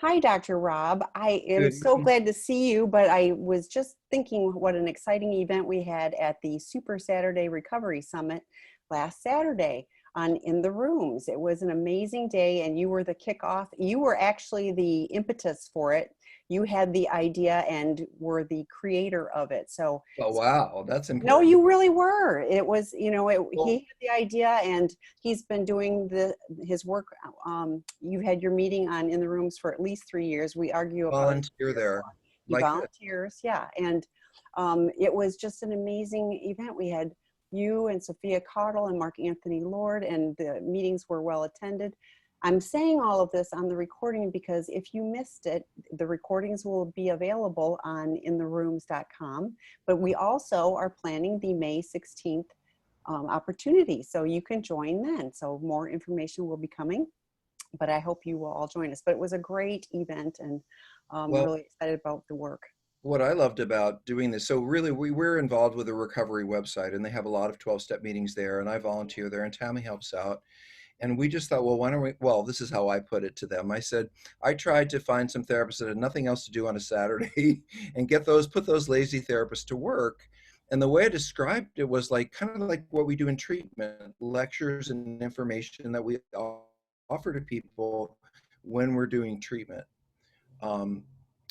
Hi, Dr. Rob. I am Good so evening. glad to see you, but I was just thinking what an exciting event we had at the Super Saturday Recovery Summit last Saturday on In the Rooms. It was an amazing day, and you were the kickoff. You were actually the impetus for it. You had the idea and were the creator of it. Oh, wow, that's No, important. you really were. It was, he Well, had the idea, and he's been doing his work. You've had your meeting on In the Rooms for at least 3 years. We argue about it. volunteer there. He Like this. volunteers, yeah. And it was just an amazing event. We had you and Sophia Caudle and Mark Anthony Lord, and the meetings were well attended. I'm saying all of this on the recording because if you missed it, the recordings will be available on intherooms.com. But we also are planning the May 16th opportunity, so you can join then. So more information will be coming, but I hope you will all join us. But it was a great event, and Well, really excited about the work. what I loved about doing this, so really we're involved with a recovery website and they have a lot of 12-step meetings there, and I volunteer there and Tammy helps out. And we just thought, well, why don't we, well, this is how I put it to them. I said, I tried to find some therapists that had nothing else to do on a Saturday and put those lazy therapists to work. And the way I described it was like, kind of like what we do in treatment, lectures and information that we offer to people when we're doing treatment. Um,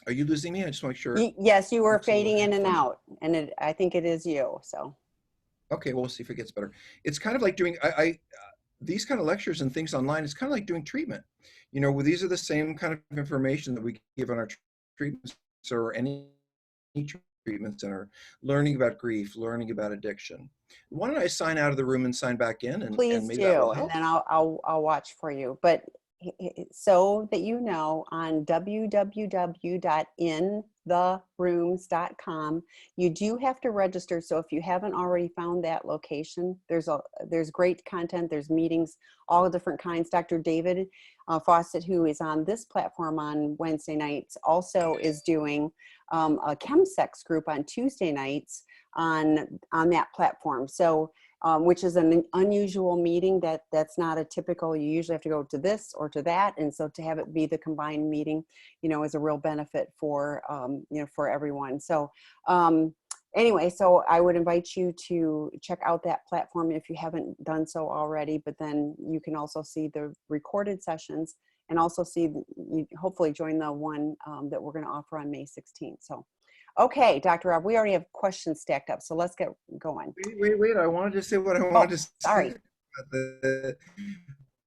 are you losing me? I just want to make sure. Yes, you were Looks a little fading in and headphones. out, and I think it is you. So Okay, we'll see if it gets better. It's kind of like doing, these kind of lectures and things online, it's kind of like doing treatment. Well, these are the same kind of information that we give on our treatments or any treatment center, learning about grief, learning about addiction. Why don't I sign out of the room and sign back in, and please maybe that will do, and help? then I'll watch for you. But so that you know, on www.intherooms.com, you do have to register. So if you haven't already found that location, there's great content. There's meetings, all different kinds. Dr. David Fawcett, who is on this platform on Wednesday nights, also is doing a chem sex group on Tuesday nights on that platform. So which is an unusual meeting that's not a typical, you usually have to go to this or to that. And so to have it be the combined meeting, is a real benefit for, for everyone. So anyway, so I would invite you to check out that platform if you haven't done so already, but then you can also see the recorded sessions and also hopefully join the one that we're going to offer on May 16th. So okay, Dr. Rob, we already have questions stacked up, so let's get going. Wait. I wanted to say what I Oh, wanted to say sorry. about the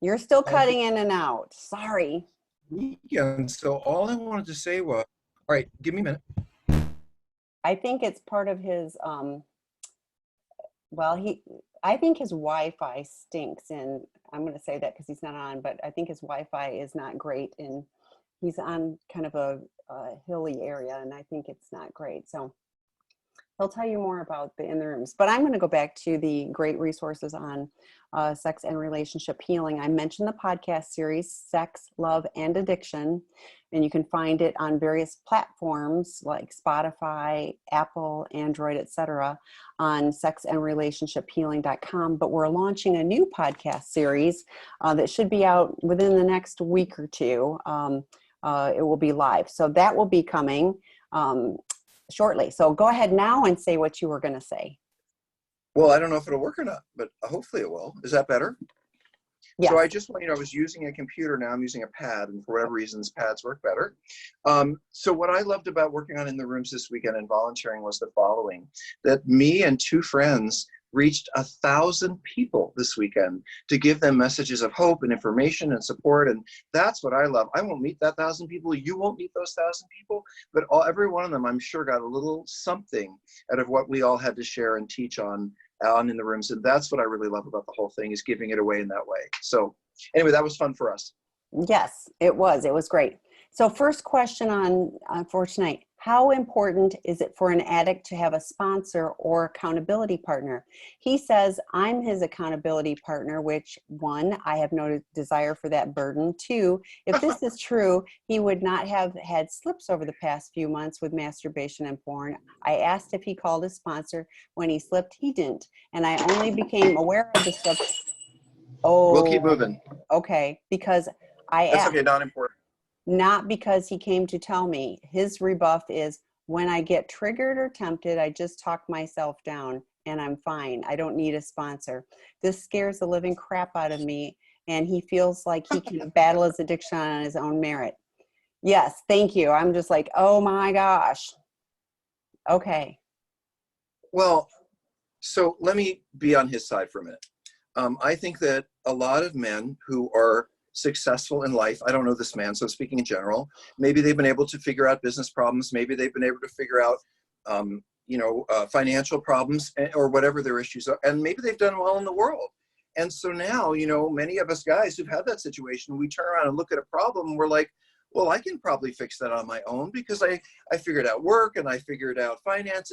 You're still cutting in and out. Sorry. weekend. So all I wanted to say was, all right, give me a minute. I think it's part of his, well, I think his Wi-Fi stinks, and I'm going to say that because he's not on, but I think his Wi-Fi is not great, and he's on kind of a hilly area, and I think it's not great. So he'll tell you more about the In the Rooms. But I'm going to go back to the great resources on sex and relationship healing. I mentioned the podcast series, Sex, Love, and Addiction. And you can find it on various platforms like Spotify, Apple, Android, etc. on sexandrelationshiphealing.com. But we're launching a new podcast series that should be out within the next week or two. It will be live. So that will be coming shortly. So go ahead now and say what you were going to say. Well, I don't know if it'll work or not, but hopefully it will. Is that better? Yes. So I just want, I was using a computer, now I'm using a pad, and for whatever reasons, pads work better. So what I loved about working on In the Rooms this weekend and volunteering was the following, that me and two friends reached 1,000 people this weekend to give them messages of hope and information and support. And that's what I love. I won't meet that 1,000 people. You won't meet those 1,000 people, but every one of them, I'm sure, got a little something out of what we all had to share and teach on In the Rooms. And that's what I really love about the whole thing, is giving it away in that way. So anyway, that was fun for us. Yes, it was. It was great. So first question for tonight, how important is it for an addict to have a sponsor or accountability partner? He says, I'm his accountability partner, which 1, I have no desire for that burden. 2, if this is true, he would not have had slips over the past few months with masturbation and porn. I asked if he called his sponsor when he slipped. He didn't. And I only became aware of the slips. We'll keep moving. Okay. Because I That's asked. okay, not important. not because he came to tell me. His rebuff is, when I get triggered or tempted, I just talk myself down and I'm fine. I don't need a sponsor. This scares the living crap out of me, and he feels like he can battle his addiction on his own merit. Yes, thank you. I'm just like, oh my gosh. Okay. Well, so let me be on his side for a minute. I think that a lot of men who are successful in life, I don't know this man, so speaking in general, maybe they've been able to figure out business problems, maybe they've been able to figure out financial problems or whatever their issues are, and maybe they've done well in the world. And so now, many of us guys who've had that situation, we turn around and look at a problem and we're like, well, I can probably fix that on my own because I figured out work and I figured out finance.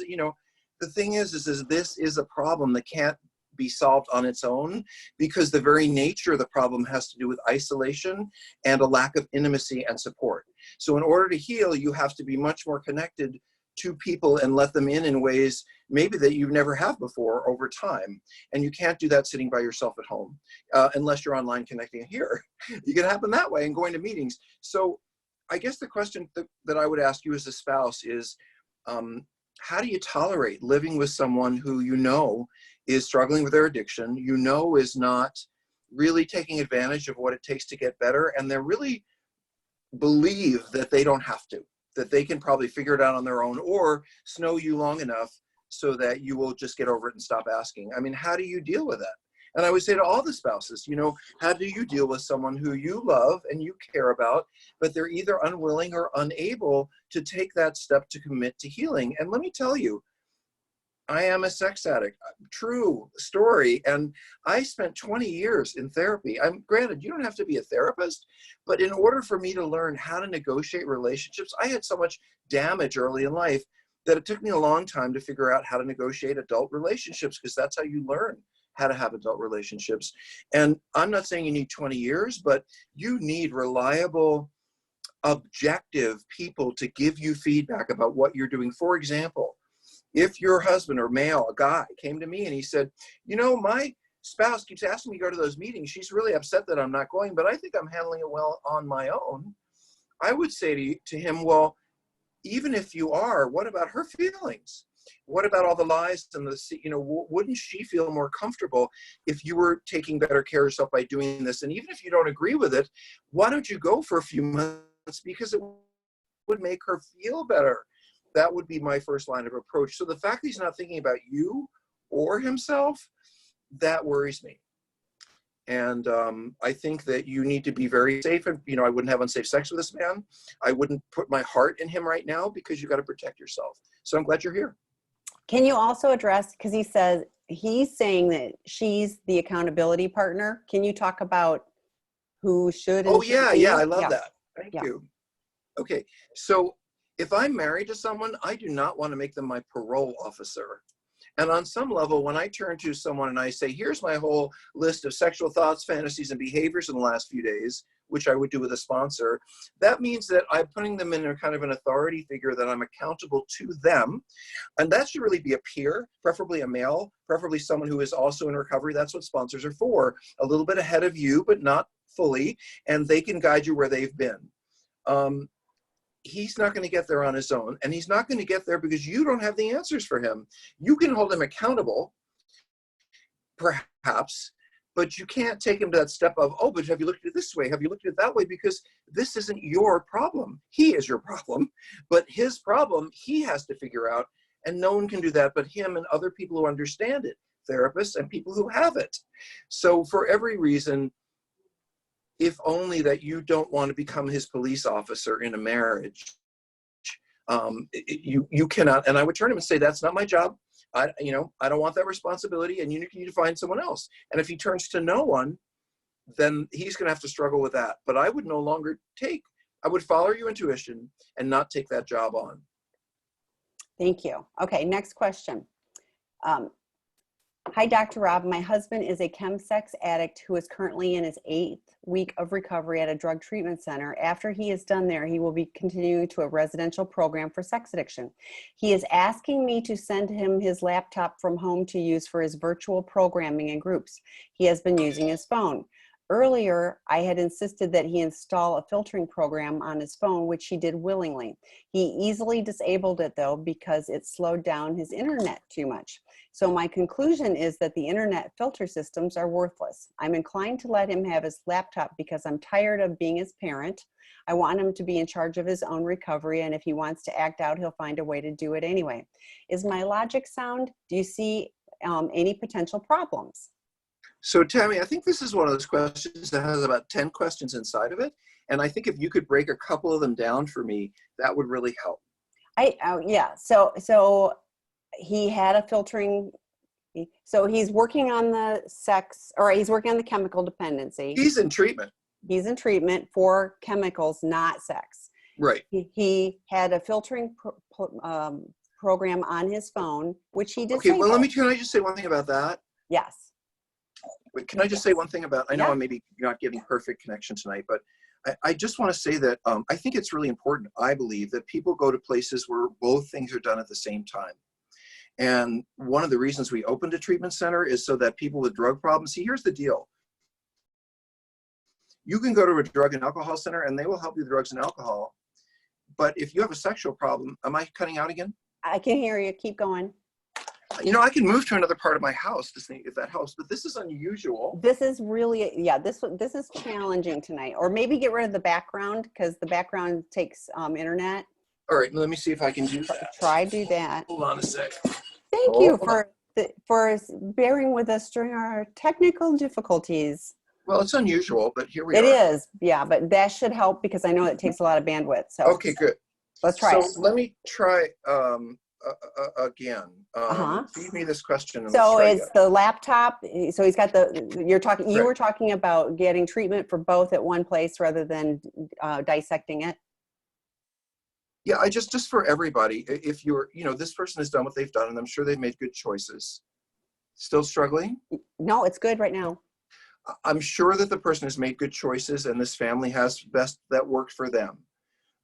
The thing is this is a problem that can't be solved on its own, because the very nature of the problem has to do with isolation and a lack of intimacy and support. So in order to heal, you have to be much more connected to people and let them in ways maybe that you never have before over time. And you can't do that sitting by yourself at home, unless you're online connecting here. You can happen that way and going to meetings. So I guess the question that I would ask you as a spouse is, how do you tolerate living with someone who is struggling with their addiction, is not really taking advantage of what it takes to get better, and they really believe that they don't have to, that they can probably figure it out on their own, or snow you long enough so that you will just get over it and stop asking? I mean, how do you deal with that? And I would say to all the spouses, how do you deal with someone who you love and you care about, but they're either unwilling or unable to take that step to commit to healing? And let me tell you, I am a sex addict, true story. And I spent 20 years in therapy. Granted, you don't have to be a therapist, but in order for me to learn how to negotiate relationships, I had so much damage early in life that it took me a long time to figure out how to negotiate adult relationships, because that's how you learn how to have adult relationships. And I'm not saying you need 20 years, but you need reliable, objective people to give you feedback about what you're doing. For example, if your husband or male, a guy, came to me and he said, my spouse keeps asking me to go to those meetings. She's really upset that I'm not going, but I think I'm handling it well on my own. I would say to him, well, even if you are, what about her feelings? What about all the lies and wouldn't she feel more comfortable if you were taking better care of yourself by doing this? And even if you don't agree with it, why don't you go for a few months, because it would make her feel better? That would be my first line of approach. So the fact that he's not thinking about you or himself, that worries me. And I think that you need to be very safe. And, I wouldn't have unsafe sex with this man. I wouldn't put my heart in him right now, because you got to protect yourself. So I'm glad you're here. Can you also address, because he's saying that she's the accountability partner. Can you talk about who should? Oh, yeah. I love that. Thank you. Okay. So if I'm married to someone, I do not want to make them my parole officer. And on some level, when I turn to someone and I say, here's my whole list of sexual thoughts, fantasies, and behaviors in the last few days, which I would do with a sponsor, that means that I'm putting them in a kind of an authority figure that I'm accountable to them. And that should really be a peer, preferably a male, preferably someone who is also in recovery. That's what sponsors are for. A little bit ahead of you, but not fully, and they can guide you where they've been. He's not going to get there on his own, and he's not going to get there because you don't have the answers for him. You can hold him accountable, perhaps, but you can't take him to that step of, oh, but have you looked at it this way? Have you looked at it that way? Because this isn't your problem. He is your problem, but his problem, he has to figure out, and no one can do that but him and other people who understand it, therapists and people who have it. So for every reason, if only that you don't want to become his police officer in a marriage, you cannot. And I would turn to him and say, that's not my job. I don't want that responsibility, and you need to find someone else. And if he turns to no one, then he's going to have to struggle with that. But I would no longer I would follow your intuition and not take that job on. Thank you. Okay, next question. Hi, Dr. Rob. My husband is a chem sex addict who is currently in his 8th week of recovery at a drug treatment center. After he is done there, he will be continuing to a residential program for sex addiction. He is asking me to send him his laptop from home to use for his virtual programming and groups. He has been using his phone. Earlier, I had insisted that he install a filtering program on his phone, which he did willingly. He easily disabled it though because it slowed down his internet too much. So my conclusion is that the internet filter systems are worthless. I'm inclined to let him have his laptop because I'm tired of being his parent. I want him to be in charge of his own recovery, and if he wants to act out, he'll find a way to do it anyway. Is my logic sound? Do you see any potential problems? So Tammy, I think this is one of those questions that has about 10 questions inside of it. And I think if you could break a couple of them down for me, that would really help. Yeah, so he had a filtering, so he's working on the sex, or he's working on the chemical dependency. He's in treatment. He's in treatment for chemicals, not sex. Right. He had a filtering program on his phone, which he disabled. Okay, well, can I just say one thing about that? Yes. Wait, can I just say one thing about, I know Yeah. I'm maybe not getting perfect connection tonight, but I just want to say that I think it's really important, I believe, that people go to places where both things are done at the same time. And one of the reasons we opened a treatment center is so that people with drug problems, see, here's the deal. You can go to a drug and alcohol center and they will help you with drugs and alcohol. But if you have a sexual problem, am I cutting out again? I can hear you. Keep going. You know, I can move to another part of my house to see if that helps, but this is unusual. This is really, yeah, this is challenging tonight. Or maybe get rid of the background, because the background takes internet. All right, let me see if I can do that. Try do that. Hold on a sec. Thank you for bearing with us during our technical difficulties. Well, it's unusual, but here we are. It is, yeah, but that should help because I know it takes a lot of bandwidth. So okay, good. Let's try it. So let me try again. Feed me this question. And so let's it's the laptop. So he's got you were talking about getting treatment for both at one place rather than dissecting it. Yeah, I just for everybody, if you're, this person has done what they've done and I'm sure they've made good choices. Still struggling? No, it's good right now. I'm sure that the person has made good choices and this family has best that worked for them.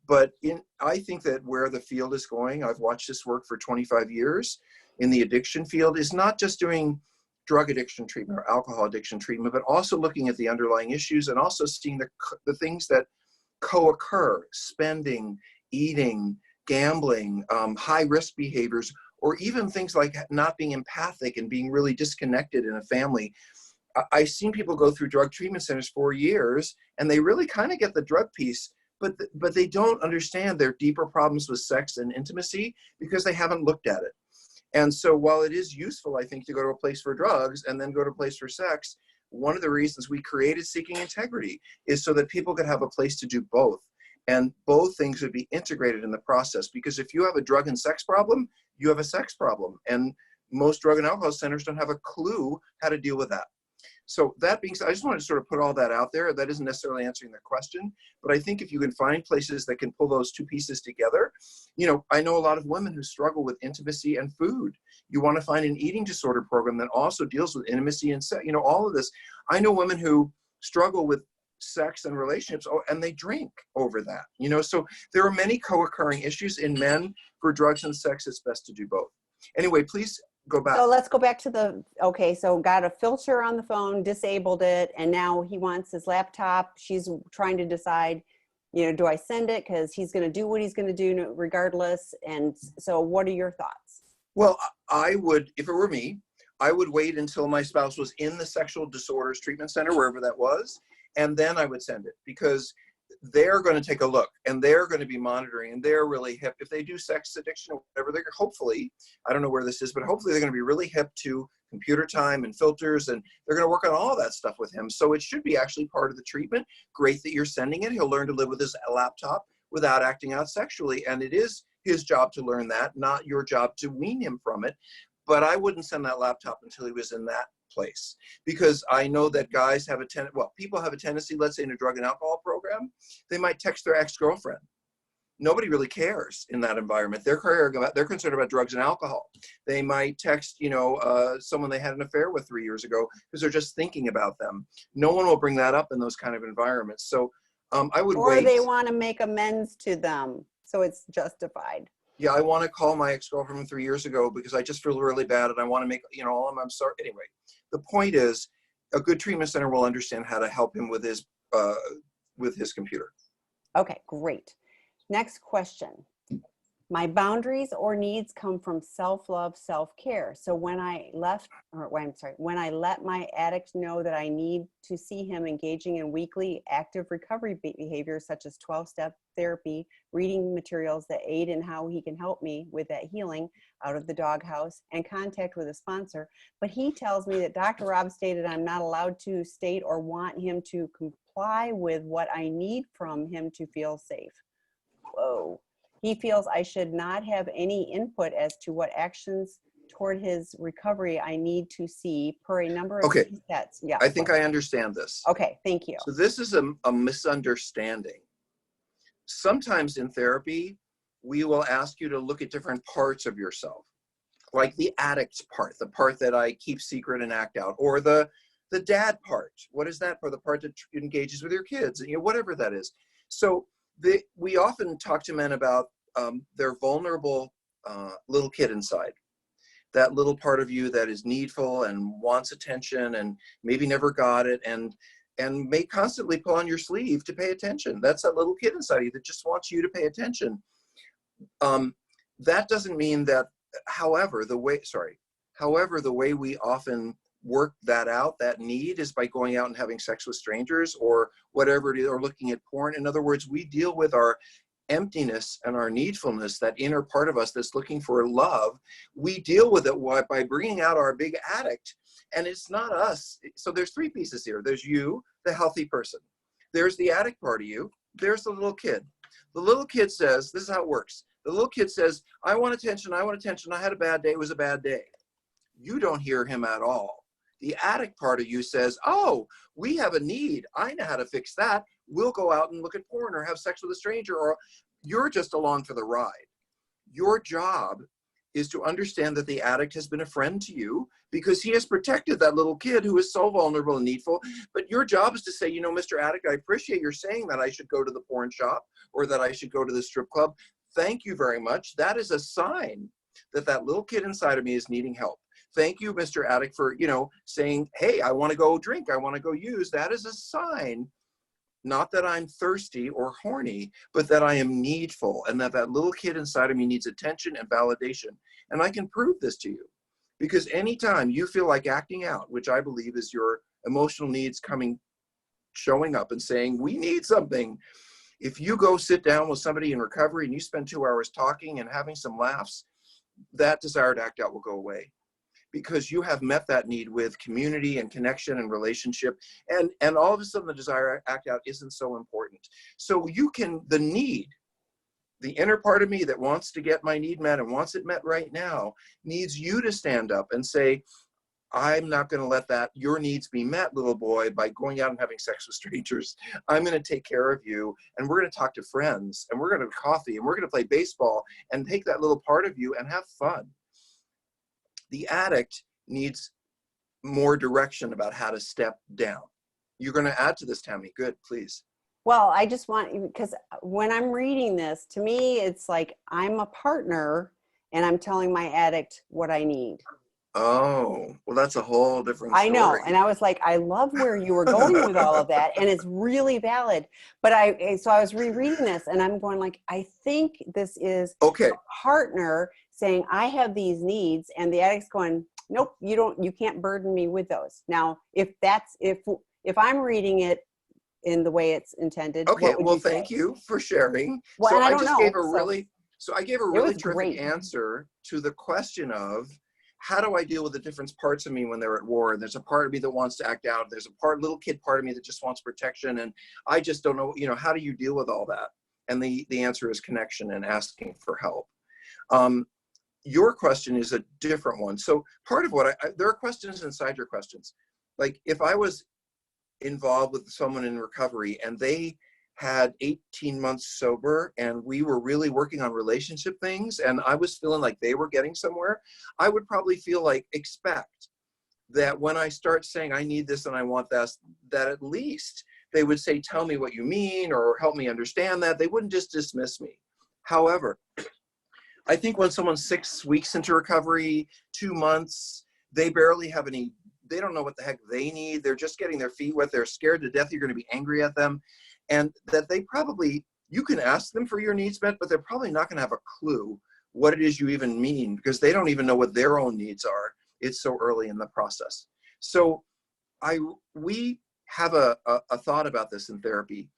But I think that where the field is going, I've watched this work for 25 years in the addiction field, is not just doing drug addiction treatment or alcohol addiction treatment, but also looking at the underlying issues and also seeing the things that co-occur: spending, eating, gambling, high-risk behaviors, or even things like not being empathic and being really disconnected in a family. I've seen people go through drug treatment centers for years and they really kind of get the drug piece, but they don't understand their deeper problems with sex and intimacy because they haven't looked at it. And so while it is useful, I think, to go to a place for drugs and then go to a place for sex, one of the reasons we created Seeking Integrity is so that people could have a place to do both. And both things would be integrated in the process. Because if you have a drug and sex problem, you have a sex problem. And most drug and alcohol centers don't have a clue how to deal with that. So that being said, I just wanted to sort of put all that out there. That isn't necessarily answering the question, but I think if you can find places that can pull those two pieces together, I know a lot of women who struggle with intimacy and food. You want to find an eating disorder program that also deals with intimacy and sex, all of this. I know women who struggle with sex and relationships, and they drink over that, so there are many co-occurring issues in men. For drugs and sex, it's best to do both. Anyway, please go back. So let's go back to so got a filter on the phone, disabled it, and now he wants his laptop. She's trying to decide, do I send it? Because he's going to do what he's going to do regardless. And so what are your thoughts? Well, I would, if it were me, I would wait until my spouse was in the sexual disorders treatment center, wherever that was, and then I would send it, because they're going to take a look and they're going to be monitoring and they're really hip. If they do sex addiction or whatever, they're hopefully, I don't know where this is, but hopefully they're going to be really hip to computer time and filters, and they're going to work on all that stuff with him. So it should be actually part of the treatment. Great that you're sending it. He'll learn to live with his laptop without acting out sexually. And it is his job to learn that, not your job to wean him from it. But I wouldn't send that laptop until he was in that place, because I know that guys have people have a tendency, let's say in a drug and alcohol program, they might text their ex-girlfriend. Nobody really cares in that environment. They're concerned about drugs and alcohol. They might text, someone they had an affair with 3 years ago because they're just thinking about them. No one will bring that up in those kind of environments. So I would wait. Or they want to make amends to them, so it's justified. Yeah, I want to call my ex-girlfriend from 3 years ago because I just feel really bad and I want to make, I'm sorry. Anyway, the point is, a good treatment center will understand how to help him with his computer. Okay, great. Next question. My boundaries or needs come from self-love, self-care. So when I let my addict know that I need to see him engaging in weekly active recovery behaviors such as 12-step therapy, reading materials that aid in how he can help me with that healing out of the doghouse, and contact with a sponsor. But he tells me that Dr. Rob stated I'm not allowed to state or want him to comply with what I need from him to feel safe. Whoa. He feels I should not have any input as to what actions toward his recovery I need to see per a number of sets. Yeah. I think I understand this. Okay, thank you. So this is a misunderstanding. Sometimes in therapy, we will ask you to look at different parts of yourself, like the addict part, the part that I keep secret and act out, or the dad part. What is that part? The part that engages with your kids, you know, whatever that is. So we often talk to men about their vulnerable little kid inside, that little part of you that is needful and wants attention and maybe never got it and may constantly pull on your sleeve to pay attention. That's that little kid inside you that just wants you to pay attention. That doesn't mean that, however, the way we often work that out, that need, is by going out and having sex with strangers or whatever it is, or looking at porn. In other words, we deal with our emptiness and our needfulness, that inner part of us that's looking for love. We deal with it by bringing out our big addict, and it's not us. So there's three pieces here. There's you, the healthy person. There's the addict part of you. There's the little kid. The little kid says, this is how it works. The little kid says, I want attention, I want attention, I had a bad day, it was a bad day. You don't hear him at all. The addict part of you says, oh, we have a need. I know how to fix that. We'll go out and look at porn or have sex with a stranger, or you're just along for the ride. Your job is to understand that the addict has been a friend to you because he has protected that little kid who is so vulnerable and needful. But your job is to say, you know, Mr. Addict, I appreciate your saying that I should go to the porn shop or that I should go to the strip club. Thank you very much. That is a sign that that little kid inside of me is needing help. Thank you, Mr. Addict, for, you know, saying, hey, I want to go drink, I want to go use. That is a sign, not that I'm thirsty or horny, but that I am needful, and that that little kid inside of me needs attention and validation. And I can prove this to you, because anytime you feel like acting out, which I believe is your emotional needs showing up and saying, we need something. If you go sit down with somebody in recovery and you spend 2 hours talking and having some laughs, that desire to act out will go away, because you have met that need with community and connection and relationship, and all of a sudden the desire to act out isn't so important. So you can, the need, the inner part of me that wants to get my need met and wants it met right now, needs you to stand up and say, I'm not going to let your needs be met, little boy, by going out and having sex with strangers. I'm going to take care of you, and we're going to talk to friends, and we're going to have coffee, and we're going to play baseball, and take that little part of you and have fun. The addict needs more direction about how to step down. You're going to add to this, Tammy. Good, please. Well, I just want, because when I'm reading this, to me, it's like I'm a partner and I'm telling my addict what I need. Oh, well, that's a whole different story. I know. And I was like, I love where you were going with all of that. And it's really valid. But so I was rereading this and I'm going like, I think this is a partner saying, I have these needs, and the addict's going, nope, you can't burden me with those. Now, if I'm reading it in the way it's intended. Okay, well, thank you for sharing. Well, so I gave a really terrific answer to the question of, how do I deal with the different parts of me when they're at war? There's a part of me that wants to act out. There's a little kid part of me that just wants protection. And I just don't know, how do you deal with all that? And the answer is connection and asking for help. Your question is a different one. So part of what there are questions inside your questions. Like if I was involved with someone in recovery and they had 18 months sober and we were really working on relationship things and I was feeling like they were getting somewhere, I would probably expect that when I start saying I need this and I want this, that at least they would say, tell me what you mean or help me understand that. They wouldn't just dismiss me. However, I think when someone's 6 weeks into recovery, 2 months, they barely have any they don't know what the heck they need. They're just getting their feet wet. They're scared to death you're going to be angry at them. And that they probably, you can ask them for your needs met, but they're probably not going to have a clue what it is you even mean, because they don't even know what their own needs are. It's so early in the process. So we have a thought about this in therapy.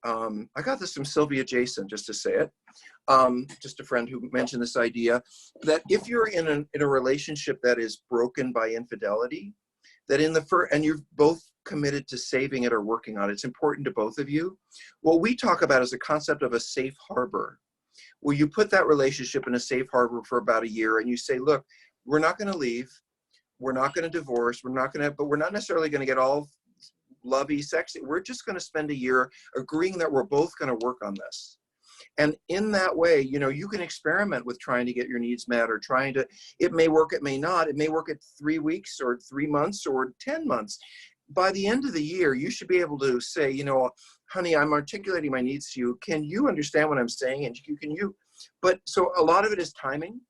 I got this from Sylvia Jason, just to say it. Just a friend who mentioned this idea that if you're in a relationship that is broken by infidelity, that in the first, and you're both committed to saving it or working on it, it's important to both of you. What we talk about is the concept of a safe harbor, where you put that relationship in a safe harbor for about a year, and you say, look, we're not going to leave, we're not going to divorce, but we're not necessarily going to get all lovey, sexy. We're just going to spend a year agreeing that we're both going to work on this. And in that way, you know, you can experiment with trying to get your needs met, or trying to, it may work, it may not. It may work at 3 weeks or 3 months or 10 months. By the end of the year, you should be able to say, you know, honey, I'm articulating my needs to you. Can you understand what I'm saying? And can you, but so a lot of it is timing.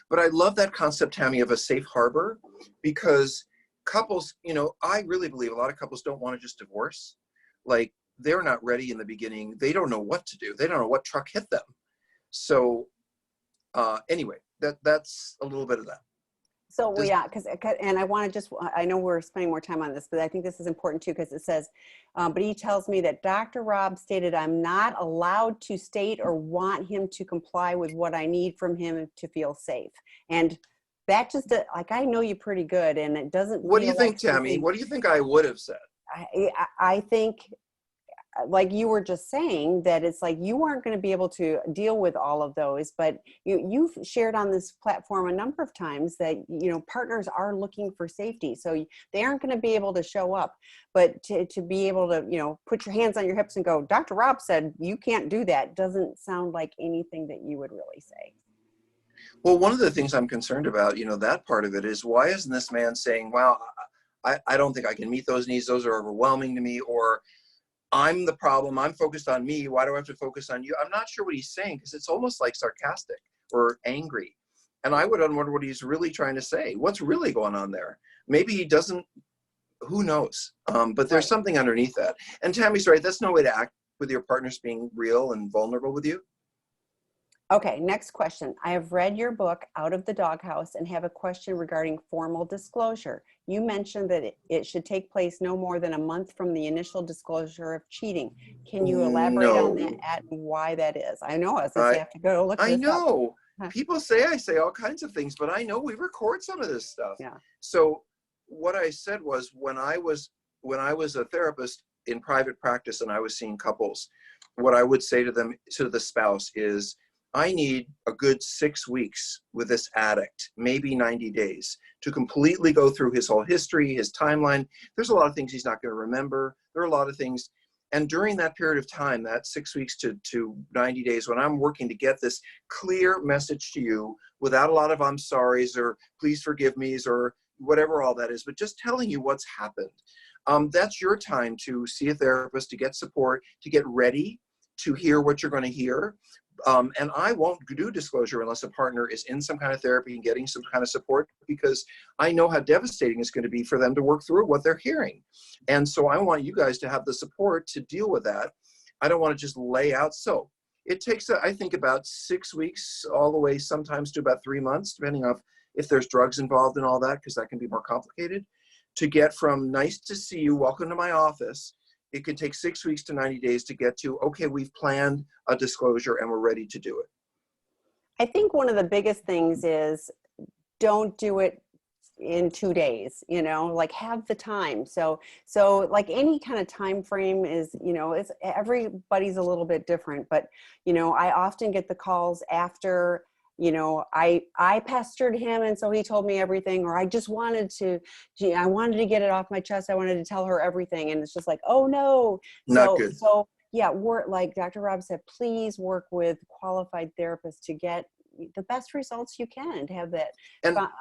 But I love that concept, Tammy, of a safe harbor, because couples, you know, I really believe a lot of couples don't want to just divorce. Like, they're not ready in the beginning. They don't know what to do. They don't know what truck hit them. So anyway, that's a little bit of that. So yeah, and I want to just, I know we're spending more time on this, but I think this is important too, because it says, but he tells me that Dr. Rob stated I'm not allowed to state or want him to comply with what I need from him to feel safe. And that just, like, I know you pretty good, and it doesn't. What do you think, Tammy? What do you think I would have said? I think, like you were just saying, that it's like you aren't going to be able to deal with all of those, but you've shared on this platform a number of times that, you know, partners are looking for safety, so they aren't going to be able to show up. But to be able to, you know, put your hands on your hips and go, Dr. Rob said you can't do that, doesn't sound like anything that you would really say. Well, one of the things I'm concerned about, you know, that part of it is, why isn't this man saying, well, I don't think I can meet those needs, those are overwhelming to me, or I'm the problem, I'm focused on me, why do I have to focus on you? I'm not sure what he's saying, because it's almost like sarcastic or angry. And I would wonder what he's really trying to say. What's really going on there? Maybe he doesn't, who knows? But there's something underneath that. And Tammy's right, that's no way to act with your partners being real and vulnerable with you. Okay, next question. I have read your book, Out of the Doghouse, and have a question regarding formal disclosure. You mentioned that it should take place no more than a month from the initial disclosure of cheating. Can you elaborate on that and why that is? I know us, I have to go look this up. I know. People say I say all kinds of things, but I know we record some of this stuff. Yeah. So what I said was, when I was a therapist in private practice and I was seeing couples, what I would say to them, to the spouse, is, I need a good 6 weeks with this addict, maybe 90 days, to completely go through his whole history, his timeline. There's a lot of things he's not going to remember. There are a lot of things. And during that period of time, that 6 weeks to 90 days, when I'm working to get this clear message to you without a lot of I'm sorry's or please forgive me's or whatever all that is, but just telling you what's happened. That's your time to see a therapist, to get support, to get ready to hear what you're going to hear. And I won't do disclosure unless a partner is in some kind of therapy and getting some kind of support, because I know how devastating it's going to be for them to work through what they're hearing. And so I want you guys to have the support to deal with that. I don't want to just lay out. So it takes, I think, about 6 weeks all the way sometimes to about 3 months, depending on if there's drugs involved and all that, because that can be more complicated, to get from nice to see you, welcome to my office. It can take 6 weeks to 90 days to get to, okay, we've planned a disclosure and we're ready to do it. I think one of the biggest things is, don't do it in 2 days, you know, like, have the time. So like any kind of time frame is, you know, it's, everybody's a little bit different, but, you know, I often get the calls after, you know, I pestered him and so he told me everything, or I just wanted to, I wanted to get it off my chest. I wanted to tell her everything. And it's just like, oh no. Not good. So yeah, like Dr. Rob said, please work with qualified therapists to get the best results you can, to have that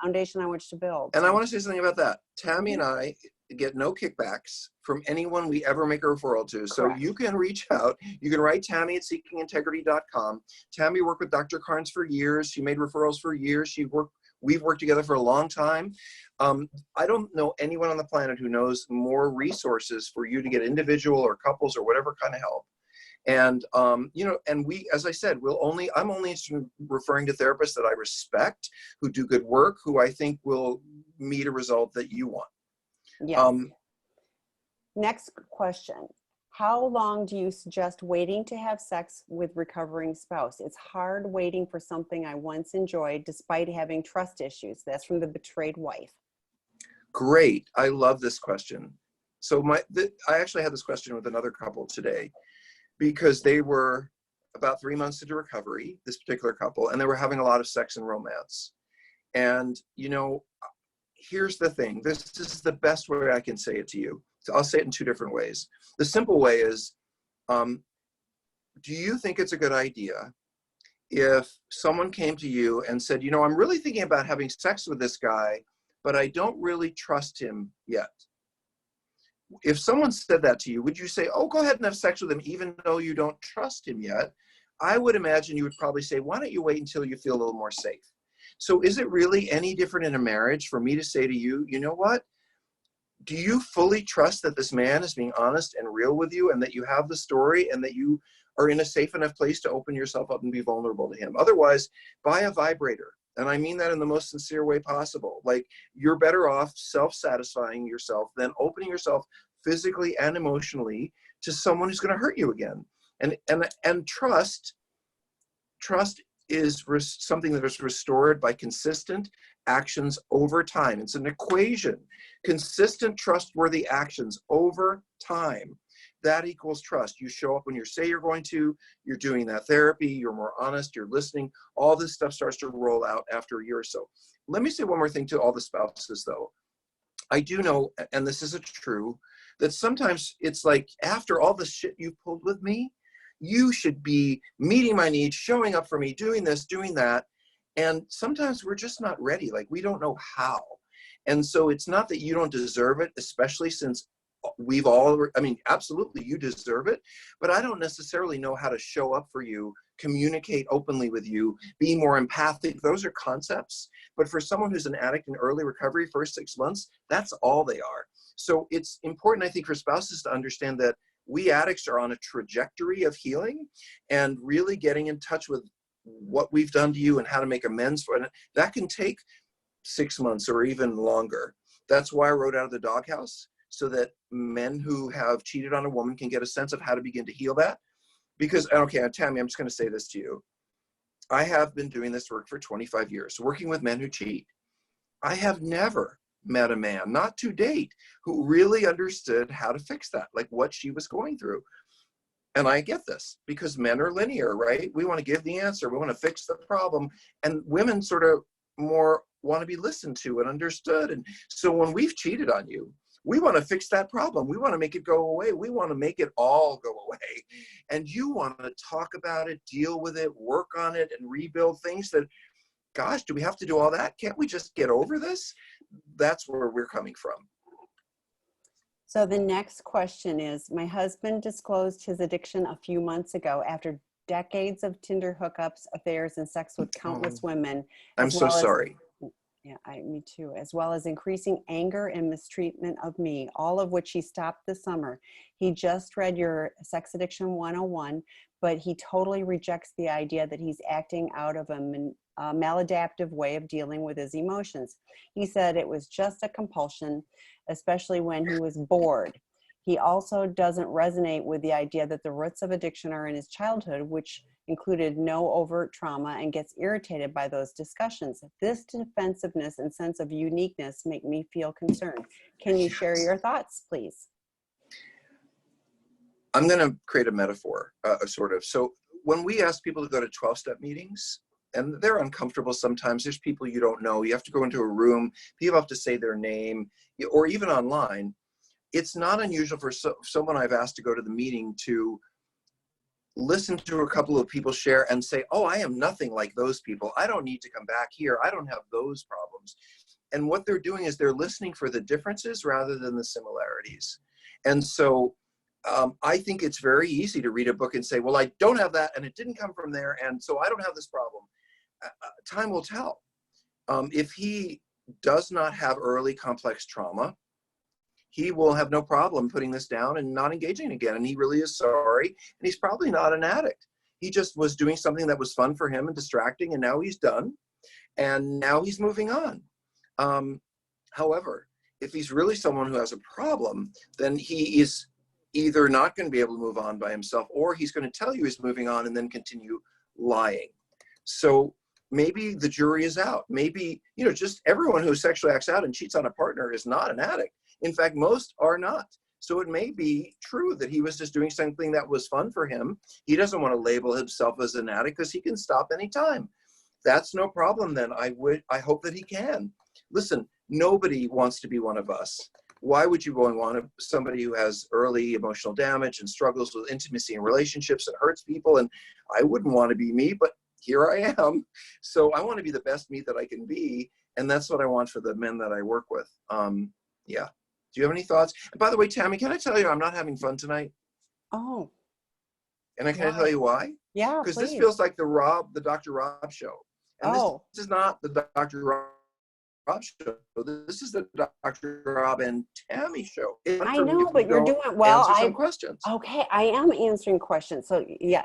foundation on which to build. And I want to say something about that. Tammy and I get no kickbacks from anyone we ever make a referral to. So correct. You can reach out. You can write Tammy at seekingintegrity.com. Tammy worked with Dr. Carnes for years. She made referrals for years. She worked We've worked together for a long time. I don't know anyone on the planet who knows more resources for you to get individual or couples or whatever kind of help. And, you know, and we, as I said, I'm only interested in referring to therapists that I respect, who do good work, who I think will meet a result that you want. Yes. Next question. How long do you suggest waiting to have sex with recovering spouse? It's hard waiting for something I once enjoyed despite having trust issues. That's from the betrayed wife. Great. I love this question. So I actually had this question with another couple today, because they were about 3 months into recovery, this particular couple, and they were having a lot of sex and romance. And, you know, here's the thing. This is the best way I can say it to you. So I'll say it in two different ways. The simple way is, do you think it's a good idea if someone came to you and said, you know, I'm really thinking about having sex with this guy, but I don't really trust him yet? If someone said that to you, would you say, oh, go ahead and have sex with him even though you don't trust him yet? I would imagine you would probably say, why don't you wait until you feel a little more safe? So is it really any different in a marriage for me to say to you, you know what? Do you fully trust that this man is being honest and real with you, and that you have the story, and that you are in a safe enough place to open yourself up and be vulnerable to him? Otherwise, buy a vibrator. And I mean that in the most sincere way possible. Like, you're better off self-satisfying yourself than opening yourself physically and emotionally to someone who's going to hurt you again. And trust is something that is restored by consistent actions over time. It's an equation. Consistent, trustworthy actions over time. That equals trust. You show up when you say you're going to, you're doing that therapy, you're more honest, you're listening. All this stuff starts to roll out after a year or so. Let me say one more thing to all the spouses, though. I do know, and this is true, that sometimes it's like, after all the shit you've pulled with me, you should be meeting my needs, showing up for me, doing this, doing that. And sometimes we're just not ready. Like, we don't know how. And so it's not that you don't deserve it, especially since we've all, I mean, absolutely, you deserve it. But I don't necessarily know how to show up for you, communicate openly with you, be more empathic. Those are concepts. But for someone who's an addict in early recovery, first 6 months, that's all they are. So it's important, I think, for spouses to understand that we addicts are on a trajectory of healing and really getting in touch with what we've done to you and how to make amends for it. That can take 6 months or even longer. That's why I wrote Out of the Doghouse, so that men who have cheated on a woman can get a sense of how to begin to heal that. Because, okay, Tammy, I'm just going to say this to you. I have been doing this work for 25 years, working with men who cheat. I have never met a man, not to date, who really understood how to fix that, like what she was going through. And I get this, because men are linear, right? We want to give the answer. We want to fix the problem. And women sort of more want to be listened to and understood. And so when we've cheated on you, we want to fix that problem. We want to make it go away. We want to make it all go away. And you want to talk about it, deal with it, work on it, and rebuild things that, gosh, do we have to do all that? Can't we just get over this? That's where we're coming from. So the next question is, my husband disclosed his addiction a few months ago after decades of Tinder hookups, affairs, and sex with countless women. I'm so sorry. Yeah, me too. As well as increasing anger and mistreatment of me, all of which he stopped this summer. He just read your Sex Addiction 101, but he totally rejects the idea that he's acting out of a maladaptive way of dealing with his emotions. He said it was just a compulsion, especially when he was bored. He also doesn't resonate with the idea that the roots of addiction are in his childhood, which included no overt trauma, and gets irritated by those discussions. This defensiveness and sense of uniqueness make me feel concerned. Can you share your thoughts, please? I'm going to create a metaphor, sort of. So when we ask people to go to 12-step meetings, and they're uncomfortable sometimes, there's people you don't know, you have to go into a room, people have to say their name, or even online. It's not unusual for someone I've asked to go to the meeting to listen to a couple of people share and say, oh, I am nothing like those people. I don't need to come back here. I don't have those problems. And what they're doing is they're listening for the differences rather than the similarities. And so I think it's very easy to read a book and say, well, I don't have that, and it didn't come from there, and so I don't have this problem. Time will tell. If he does not have early complex trauma, he will have no problem putting this down and not engaging again. And he really is sorry. And he's probably not an addict. He just was doing something that was fun for him and distracting, and now he's done. And now he's moving on. However, if he's really someone who has a problem, then he is either not going to be able to move on by himself, or he's going to tell you he's moving on and then continue lying. So maybe the jury is out. Maybe, just everyone who sexually acts out and cheats on a partner is not an addict. In fact, most are not. So it may be true that he was just doing something that was fun for him. He doesn't want to label himself as an addict because he can stop anytime. That's no problem then. I hope that he can. Listen, nobody wants to be one of us. Why would you want somebody who has early emotional damage and struggles with intimacy and relationships and hurts people? And I wouldn't want to be me, but here I am. So I want to be the best me that I can be. And that's what I want for the men that I work with. Yeah. Do you have any thoughts? And by the way, Tammy, can I tell you I'm not having fun tonight? Oh. And can I tell you why? Yeah, because this feels like the Dr. Rob show. And this is not the Dr. Rob show. This is the Dr. Rob and Tammy show. I know, but you're doing well. Answer some questions. Okay, I am answering questions. So yeah,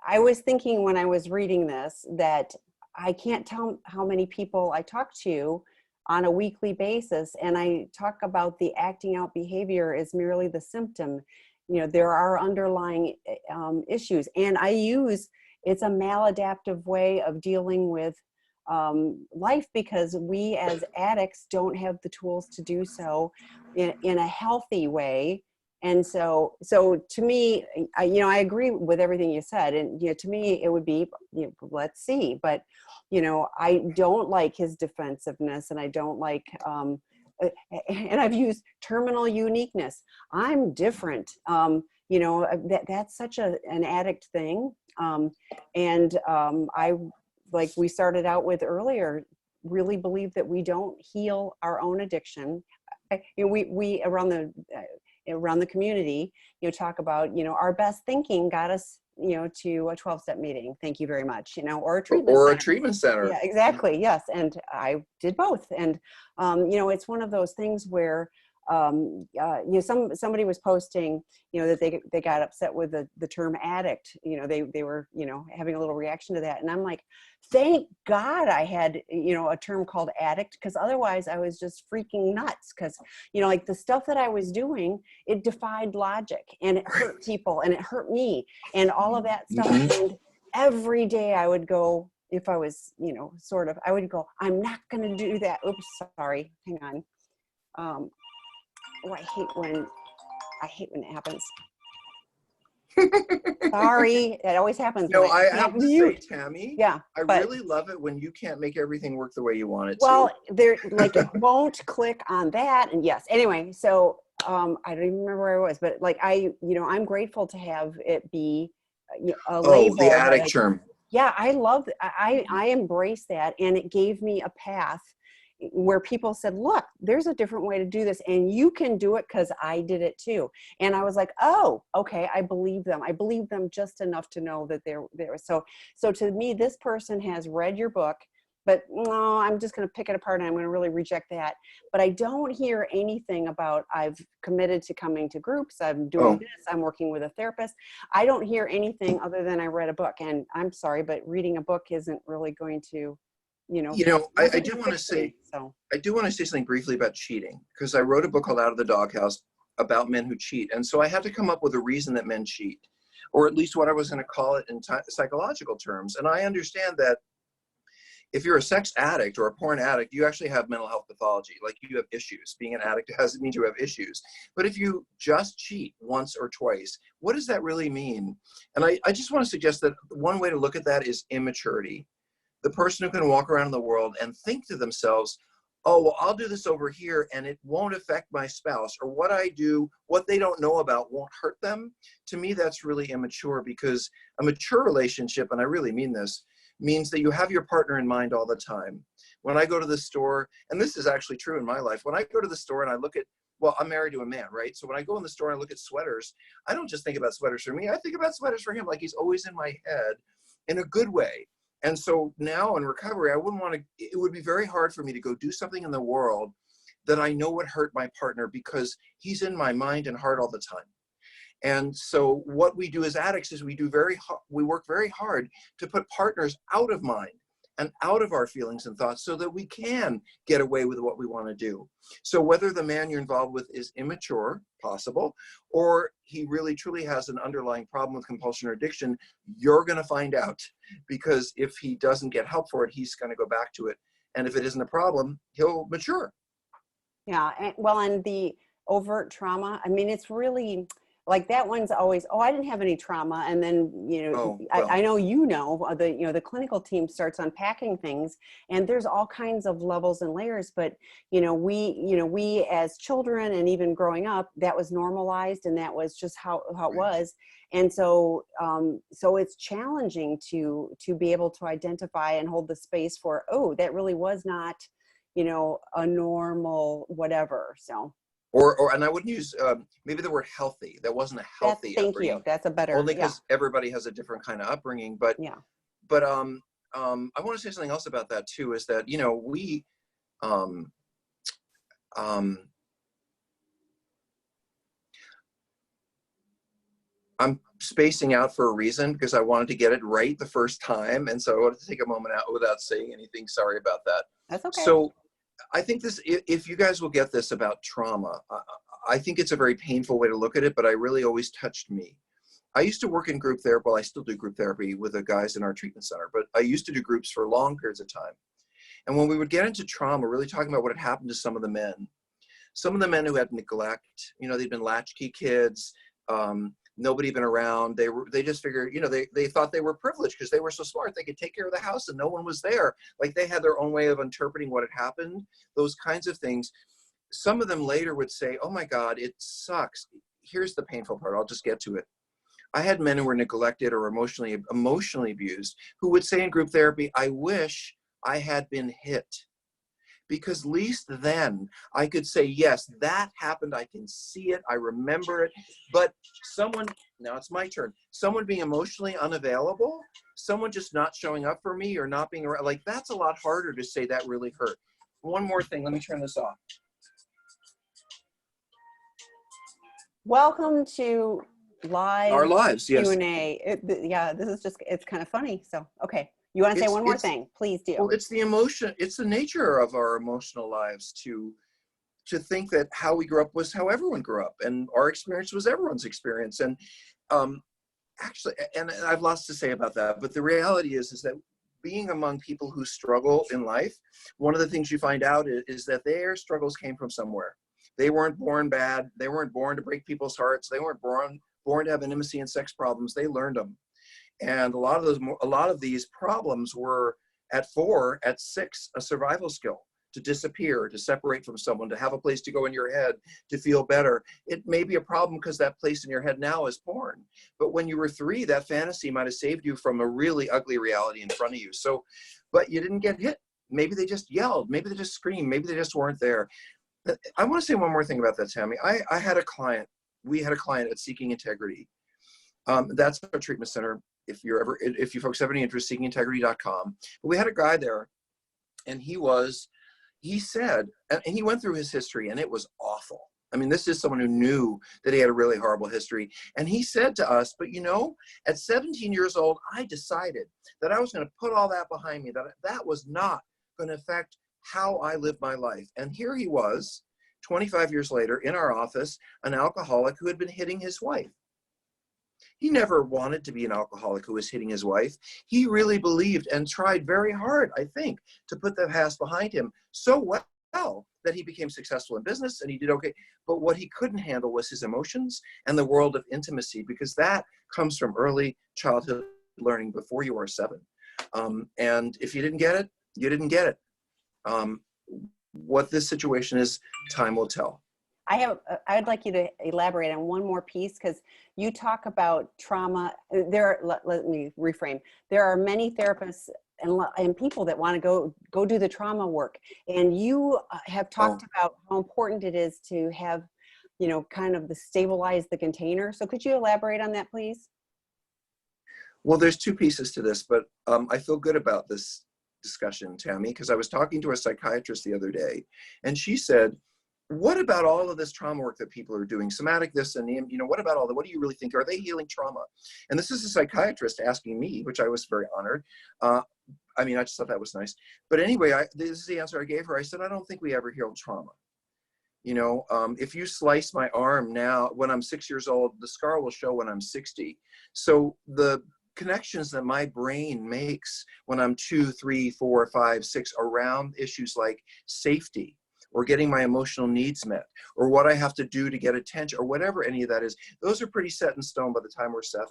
I was thinking when I was reading this that I can't tell how many people I talk to on a weekly basis, and I talk about the acting out behavior as merely the symptom. There are underlying issues, and it's a maladaptive way of dealing with life, because we as addicts don't have the tools to do so in a healthy way. And so to me, I agree with everything you said. And, to me, it would be, let's see, but, I don't like his defensiveness, and I don't like, and I've used terminal uniqueness. I'm different. That's such an addict thing. I, like we started out with earlier, really believe that we don't heal our own addiction. We around the community, talk about, our best thinking got us, to a 12-step meeting. Thank you very much. Or a treatment center. A treatment center. Yeah, exactly. Yes. And I did both. And, it's one of those things where, somebody was posting, that they got upset with the term addict. They were, having a little reaction to that. And I'm like, thank God I had, a term called addict, because otherwise I was just freaking nuts. Because, like the stuff that I was doing, it defied logic, and it hurt people, and it hurt me, and all of that stuff. Mm-hmm. And every day I would go, if I was, I would go, I'm not going to do that. Oops, sorry. Hang on. I hate when it happens. Sorry, it always happens. No, I have to say, Tammy, yeah, I really love it when you can't make everything work the way you want it to. Well, it won't click on that. And yes, anyway, so I don't even remember where I was, but I'm grateful to have it be a label. The addict term. Yeah, I love it. I embrace that, and it gave me a path where people said, look, there's a different way to do this, and you can do it because I did it too. And I was like, oh, okay, I believe them. I believe them just enough to know that they're there. So to me, this person has read your book, but no, I'm just going to pick it apart, and I'm going to really reject that. But I don't hear anything about, I've committed to coming to groups, I'm doing this, I'm working with a therapist. I don't hear anything other than I read a book. And I'm sorry, but reading a book isn't really going to, I do want to say, something briefly about cheating, because I wrote a book called Out of the Doghouse about men who cheat. And so I had to come up with a reason that men cheat, or at least what I was going to call it in psychological terms. And I understand that if you're a sex addict or a porn addict, you actually have mental health pathology, like you have issues. Being an addict doesn't mean you have issues. But if you just cheat once or twice, what does that really mean? And I just want to suggest that one way to look at that is immaturity. The person who can walk around in the world and think to themselves, oh, well, I'll do this over here and it won't affect my spouse, or what I do, what they don't know about won't hurt them. To me, that's really immature, because a mature relationship, and I really mean this, means that you have your partner in mind all the time. When I go to the store, and this is actually true in my life, when I go to the store and I look at, well, I'm married to a man, right? So when I go in the store and I look at sweaters, I don't just think about sweaters for me, I think about sweaters for him, like he's always in my head in a good way. And so now in recovery, I wouldn't want to, it would be very hard for me to go do something in the world that I know would hurt my partner because he's in my mind and heart all the time. And so what we do as addicts is we work very hard to put partners out of mind and out of our feelings and thoughts so that we can get away with what we want to do. So whether the man you're involved with is immature, possible, or he really truly has an underlying problem with compulsion or addiction, you're going to find out, because if he doesn't get help for it, he's going to go back to it. And if it isn't a problem, he'll mature. Yeah. And, well, and the overt trauma, I mean, it's really like that one's always, oh, I didn't have any trauma. And then, Oh, well. I know, the clinical team starts unpacking things, and there's all kinds of levels and layers, but, we as children and even growing up, that was normalized, and that was just how it was. And so, so it's challenging to be able to identify and hold the space for, oh, that really was not, a normal whatever. So. And I wouldn't use maybe the word healthy. That wasn't a healthy Thank upbringing. you. That's a better. Only because everybody has a different kind of upbringing. But yeah. But I want to say something else about that too. Is that we I'm spacing out for a reason because I wanted to get it right the first time, and so I wanted to take a moment out without saying anything. Sorry about that. That's okay. So I think this, if you guys will get this about trauma, I think it's a very painful way to look at it, but I really always touched me. I used to work in group therapy. Well, I still do group therapy with the guys in our treatment center, but I used to do groups for long periods of time. And when we would get into trauma, really talking about what had happened to some of the men who had neglect, they'd been latchkey kids, nobody been around. They just figured, they thought they were privileged because they were so smart. They could take care of the house and no one was there. Like they had their own way of interpreting what had happened, those kinds of things. Some of them later would say, oh my God, it sucks. Here's the painful part. I'll just get to it. I had men who were neglected or emotionally abused who would say in group therapy, I wish I had been hit. Because at least then I could say, yes, that happened. I can see it. I remember it. But now it's my turn. Someone being emotionally unavailable, someone just not showing up for me or not being around, like that's a lot harder to say that really hurt. One more thing. Let me turn this off. Welcome to Our lives, yes. Q&A. This is just, it's kind of funny. So, okay. You want to say one more thing? Please do. Well, it's the emotion. It's the nature of our emotional lives to think that how we grew up was how everyone grew up, and our experience was everyone's experience. And actually, and I've lots to say about that, but the reality is that being among people who struggle in life, one of the things you find out is that their struggles came from somewhere. They weren't born bad. They weren't born to break people's hearts. They weren't born to have intimacy and sex problems. They learned them. And a lot of these problems were at 4, at 6, a survival skill, to disappear, to separate from someone, to have a place to go in your head, to feel better. It may be a problem because that place in your head now is porn. But when you were 3, that fantasy might have saved you from a really ugly reality in front of you. So, but you didn't get hit. Maybe they just yelled. Maybe they just screamed. Maybe they just weren't there. I want to say one more thing about that, Tammy. I had a client. We had a client at Seeking Integrity. That's our treatment center. If you folks have any interest, seekingintegrity.com. But we had a guy there, and he said, and he went through his history, and it was awful. I mean, this is someone who knew that he had a really horrible history. And he said to us, but at 17 years old, I decided that I was going to put all that behind me, that was not going to affect how I lived my life. And here he was, 25 years later, in our office, an alcoholic who had been hitting his wife. He never wanted to be an alcoholic who was hitting his wife. He really believed and tried very hard, I think, to put the past behind him so well that he became successful in business and he did okay. But what he couldn't handle was his emotions and the world of intimacy, because that comes from early childhood learning before you are 7. And if you didn't get it, you didn't get it. What this situation is, time will tell. I'd like you to elaborate on one more piece, because you talk about trauma. Let me reframe. There are many therapists and people that want to go do the trauma work. And you have talked about how important it is to have, kind of stabilize the container. So could you elaborate on that, please? Well, there's two pieces to this, but I feel good about this discussion, Tammy, because I was talking to a psychiatrist the other day, and she said, what about all of this trauma work that people are doing, somatic this and, what about all that? What do you really think? Are they healing trauma? And this is a psychiatrist asking me, which I was very honored. I just thought that was nice. But anyway, this is the answer I gave her. I said, I don't think we ever healed trauma. If you slice my arm now, when I'm 6 years old, the scar will show when I'm 60. So the connections that my brain makes when I'm 2, 3, 4, 5, 6 around issues like safety or getting my emotional needs met or what I have to do to get attention or whatever any of that is, those are pretty set in stone by the time we're 7.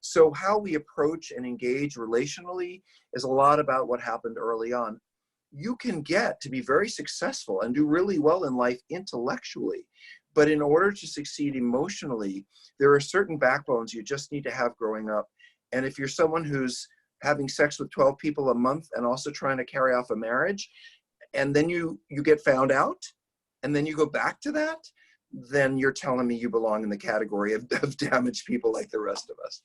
So how we approach and engage relationally is a lot about what happened early on. You can get to be very successful and do really well in life intellectually, but in order to succeed emotionally, there are certain backbones you just need to have growing up. And if you're someone who's having sex with 12 people a month and also trying to carry off a marriage, and then you get found out, and then you go back to that, then you're telling me you belong in the category of damaged people like the rest of us.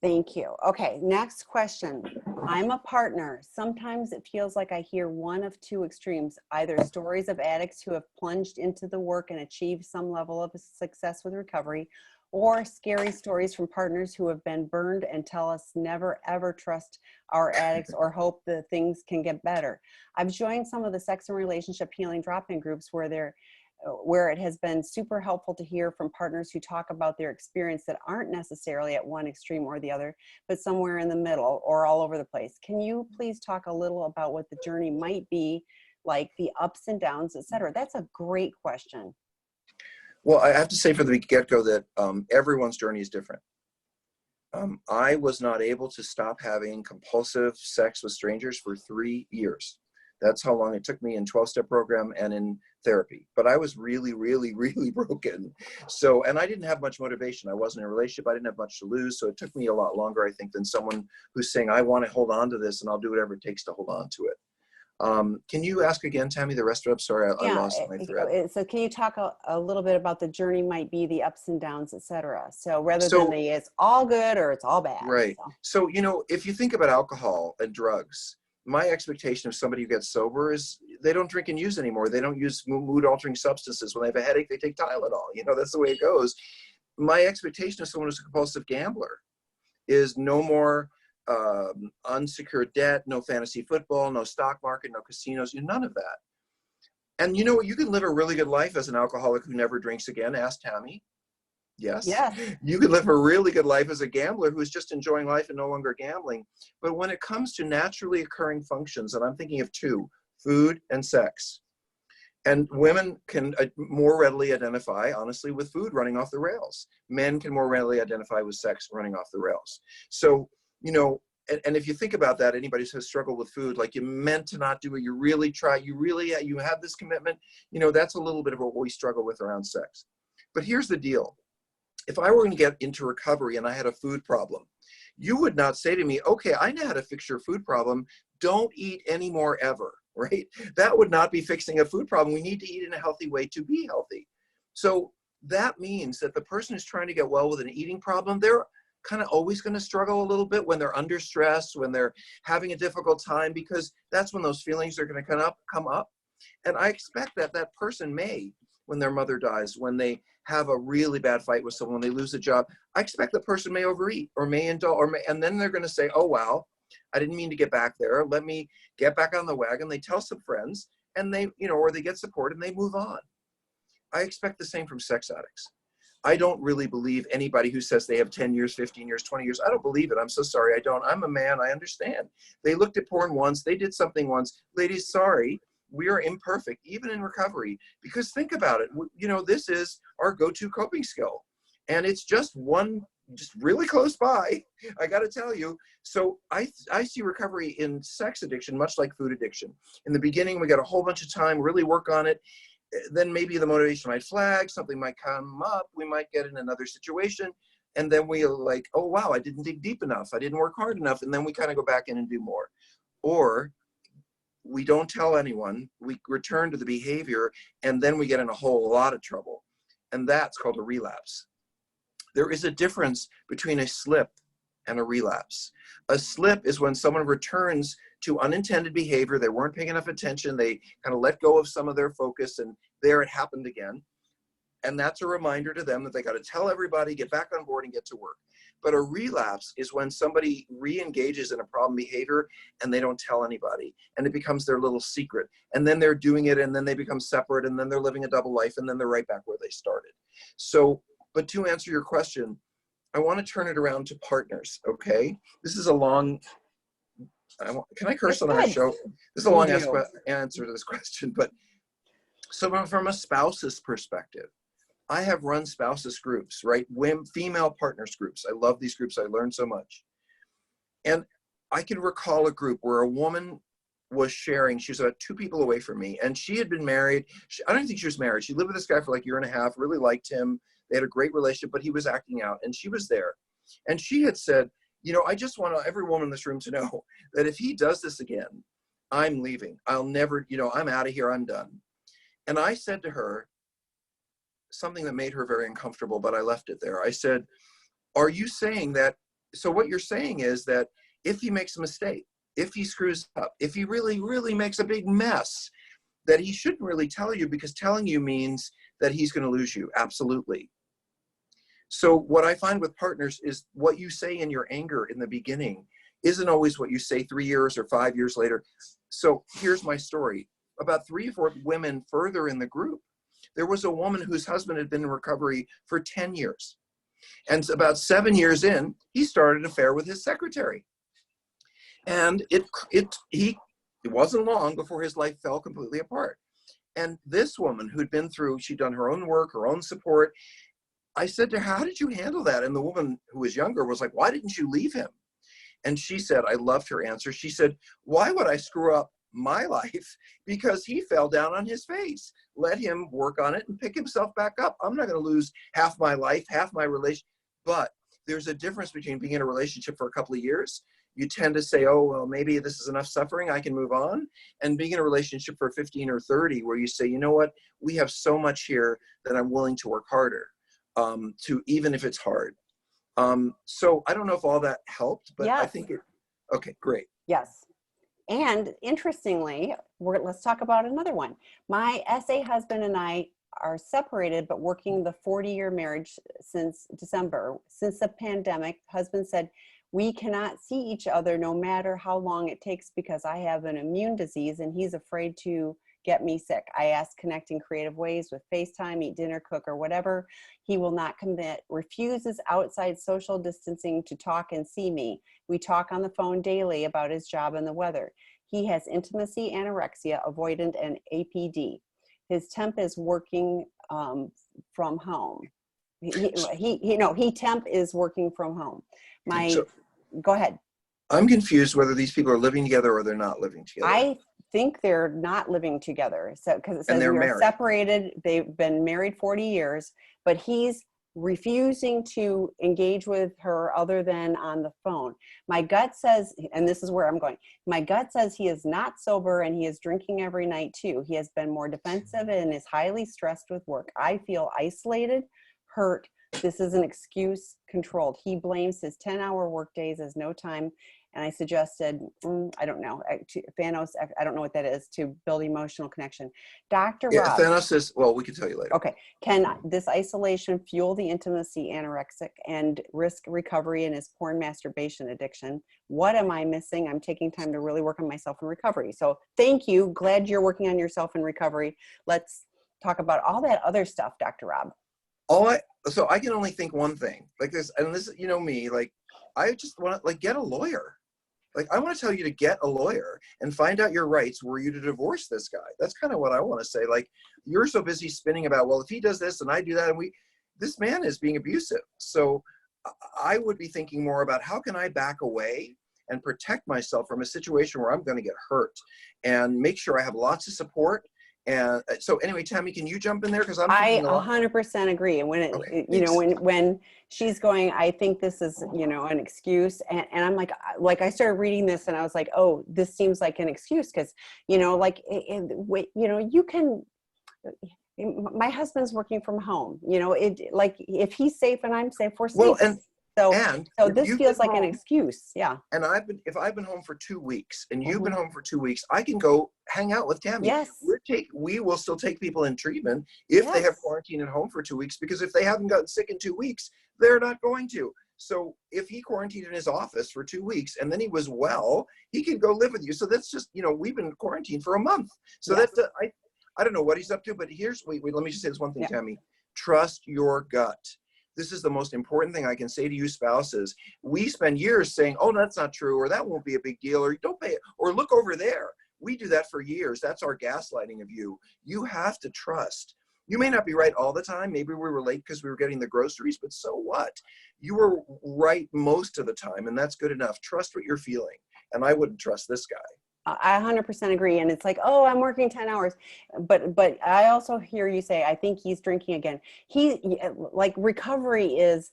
Thank you. Okay, next question. I'm a partner. Sometimes it feels like I hear one of two extremes, either stories of addicts who have plunged into the work and achieved some level of success with recovery, or scary stories from partners who have been burned and tell us never ever trust our addicts or hope that things can get better. I've joined some of the sex and relationship healing drop-in groups where it has been super helpful to hear from partners who talk about their experience that aren't necessarily at one extreme or the other, but somewhere in the middle or all over the place. Can you please talk a little about what the journey might be, like the ups and downs, etc.? That's a great question. Well, I have to say from the get-go that everyone's journey is different. I was not able to stop having compulsive sex with strangers for 3 years. That's how long it took me in 12-step program and in therapy. But I was really, really, really broken. So, and I didn't have much motivation. I wasn't in a relationship. I didn't have much to lose. So it took me a lot longer, I think, than someone who's saying, I want to hold on to this and I'll do whatever it takes to hold on to it. Can you ask again, Tammy, the rest of it? Sorry, I lost my thread. So can you talk a little bit about the journey might be, the ups and downs, etc. So rather than it's all good or it's all bad. Right. So, if you think about alcohol and drugs, my expectation of somebody who gets sober is they don't drink and use anymore. They don't use mood altering substances. When they have a headache, they take Tylenol. That's the way it goes. My expectation of someone who's a compulsive gambler is no more unsecured debt, no fantasy football, no stock market, no casinos, none of that. And you know what? You can live a really good life as an alcoholic who never drinks again. Ask Tammy. Yes. You can live a really good life as a gambler who's just enjoying life and no longer gambling. But when it comes to naturally occurring functions, and I'm thinking of 2, food and sex, and women can more readily identify, honestly, with food running off the rails. Men can more readily identify with sex running off the rails. So, and if you think about that, anybody who has struggled with food, like you meant to not do it, you really try, you have this commitment, that's a little bit of what we struggle with around sex. But here's the deal. If I were going to get into recovery and I had a food problem, you would not say to me, okay, I know how to fix your food problem. Don't eat anymore ever, right? That would not be fixing a food problem. We need to eat in a healthy way to be healthy. So that means that the person who's trying to get well with an eating problem, they're kind of always going to struggle a little bit when they're under stress, when they're having a difficult time, because that's when those feelings are going to come up. And I expect that that person may, when their mother dies, when they have a really bad fight with someone, they lose a job, I expect the person may overeat or may indulge, and then they're going to say, oh, wow, I didn't mean to get back there. Let me get back on the wagon. They tell some friends and they, or they get support and they move on. I expect the same from sex addicts. I don't really believe anybody who says they have 10 years, 15 years, 20 years. I don't believe it. I'm so sorry. I don't. I'm a man. I understand. They looked at porn once. They did something once. Ladies, sorry. We are imperfect, even in recovery, because think about it. This is our go-to coping skill. And it's just really close by, I got to tell you. So I see recovery in sex addiction, much like food addiction. In the beginning, we got a whole bunch of time, really work on it. Then maybe the motivation might flag, something might come up, we might get in another situation. And then we are like, oh, wow, I didn't dig deep enough. I didn't work hard enough. And then we kind of go back in and do more. Or we don't tell anyone, we return to the behavior, and then we get in a whole lot of trouble. And that's called a relapse. There is a difference between a slip and a relapse. A slip is when someone returns to unintended behavior. They weren't paying enough attention. They kind of let go of some of their focus, and there it happened again. And that's a reminder to them that they got to tell everybody, get back on board and get to work. But a relapse is when somebody re-engages in a problem behavior and they don't tell anybody, and it becomes their little secret. And then they're doing it, and then they become separate, and then they're living a double life, and then they're right back where they started. So, but to answer your question, I want to turn it around to partners, okay? This is a long, can I curse on our show? This is a long answer to this question, but so from a spouse's perspective, I have run spouses groups, right? Female partners groups. I love these groups. I learned so much. And I can recall a group where a woman was sharing, she was about 2 people away from me, and she had been married. I don't think she was married. She lived with this guy for like 1.5 years, really liked him. They had a great relationship, but he was acting out, and she was there. And she had said, you know, I just want every woman in this room to know that if he does this again, I'm leaving. I'll never, you know, I'm out of here. I'm done. And I said to her something that made her very uncomfortable, but I left it there. I said, are you saying that, so what you're saying is that if he makes a mistake, if he screws up, if he really, really makes a big mess, that he shouldn't really tell you, because telling you means that he's going to lose you. Absolutely. So what I find with partners is what you say in your anger in the beginning isn't always what you say 3 years or 5 years later. So here's my story. About 3 or 4 women further in the group, there was a woman whose husband had been in recovery for 10 years. And about 7 years in, he started an affair with his secretary. And it wasn't long before his life fell completely apart. And this woman who'd been through, she'd done her own work, her own support. I said to her, how did you handle that? And the woman who was younger was like, why didn't you leave him? And she said, I loved her answer. She said, why would I screw up my life because he fell down on his face? Let him work on it and pick himself back up. I'm not going to lose half my life, half my relation. But there's a difference between being in a relationship for a couple of years. You tend to say, oh, well, maybe this is enough suffering, I can move on. And being in a relationship for 15 or 30, where you say, you know what, we have so much here that I'm willing to work harder, to even if it's hard. So I don't know if all that helped, but yes. I think it, okay, great. Yes. And interestingly, let's talk about another one. My SA husband and I are separated, but working the 40-year marriage since December. Since the pandemic, husband said, we cannot see each other no matter how long it takes because I have an immune disease and he's afraid to get me sick. I ask connecting creative ways with FaceTime, eat dinner, cook, or whatever. He will not commit, refuses outside social distancing to talk and see me. We talk on the phone daily about his job and the weather. He has intimacy, anorexia, avoidant, and APD. His temp is working from home. He temp is working from home. Go ahead. I'm confused whether these people are living together or they're not living together. I think they're not living together. So, because it says they're separated, they've been married 40 years, but he's refusing to engage with her other than on the phone. My gut says, and this is where I'm going, my gut says he is not sober and he is drinking every night too. He has been more defensive and is highly stressed with work. I feel isolated, hurt. This is an excuse, controlled. He blames his 10-hour work days as no time. And I suggested, I don't know, Thanos, I don't know what that is, to build emotional connection. Dr. Rob. Thanos is, well, we can tell you later. Okay. Can this isolation fuel the intimacy anorexic and risk recovery in his porn masturbation addiction? What am I missing? I'm taking time to really work on myself in recovery. So thank you. Glad you're working on yourself in recovery. Let's talk about all that other stuff, Dr. Rob. So I can only think one thing like this, and this, you know me, like, I just want to get a lawyer. Like, I want to tell you to get a lawyer and find out your rights were you to divorce this guy. That's kind of what I want to say. Like, you're so busy spinning about, well, if he does this and I do that, and this man is being abusive. So I would be thinking more about how can I back away and protect myself from a situation where I'm going to get hurt, and make sure I have lots of support. And so anyway, Tammy, can you jump in there? Because I 100% agree. And when when she's going, I think this is, an excuse. And I'm like I started reading this and I was like, oh, this seems like an excuse. Because, you can, my husband's working from home, if he's safe and I'm safe, we're safe. Well, So, And so if this you've feels been like an home, excuse. Yeah. and if I've been home for 2 weeks and you've Hmm. been home for 2 weeks, I can go hang out with Tammy. Yes. We will still take people in treatment if they have Yes. quarantined at home for 2 weeks, because if they haven't gotten sick in 2 weeks, they're not going to. So if he quarantined in his office for 2 weeks and then he was well, he can go live with you. So that's just, we've been quarantined for a month. So Yes. that's, I don't know what he's up to, but wait, let me just say this one thing, Yeah. Tammy. Trust your gut. This is the most important thing I can say to you spouses. We spend years saying, oh, that's not true, or that won't be a big deal, or don't pay it, or look over there. We do that for years. That's our gaslighting of you. You have to trust. You may not be right all the time. Maybe we were late because we were getting the groceries, but so what? You were right most of the time, and that's good enough. Trust what you're feeling. And I wouldn't trust this guy. I 100% agree. And it's like, oh, I'm working 10 hours. But I also hear you say, I think he's drinking again. Like recovery is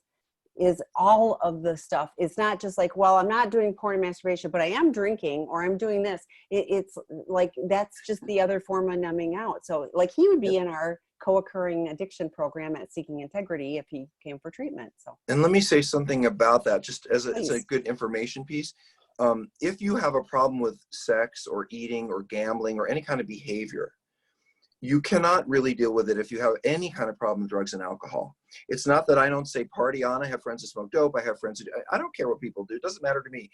all of the stuff. It's not just like, well, I'm not doing porn and masturbation, but I am drinking or I'm doing this. It's like, that's just the other form of numbing out. So like he would be in our co-occurring addiction program at Seeking Integrity if he came for treatment. So. And let me say something about that, just as it's a Please. good information piece. If you have a problem with sex or eating or gambling or any kind of behavior, you cannot really deal with it if you have any kind of problem with drugs and alcohol. It's not that I don't say party on. I have friends who smoke dope. I have friends who, I don't care what people do. It doesn't matter to me.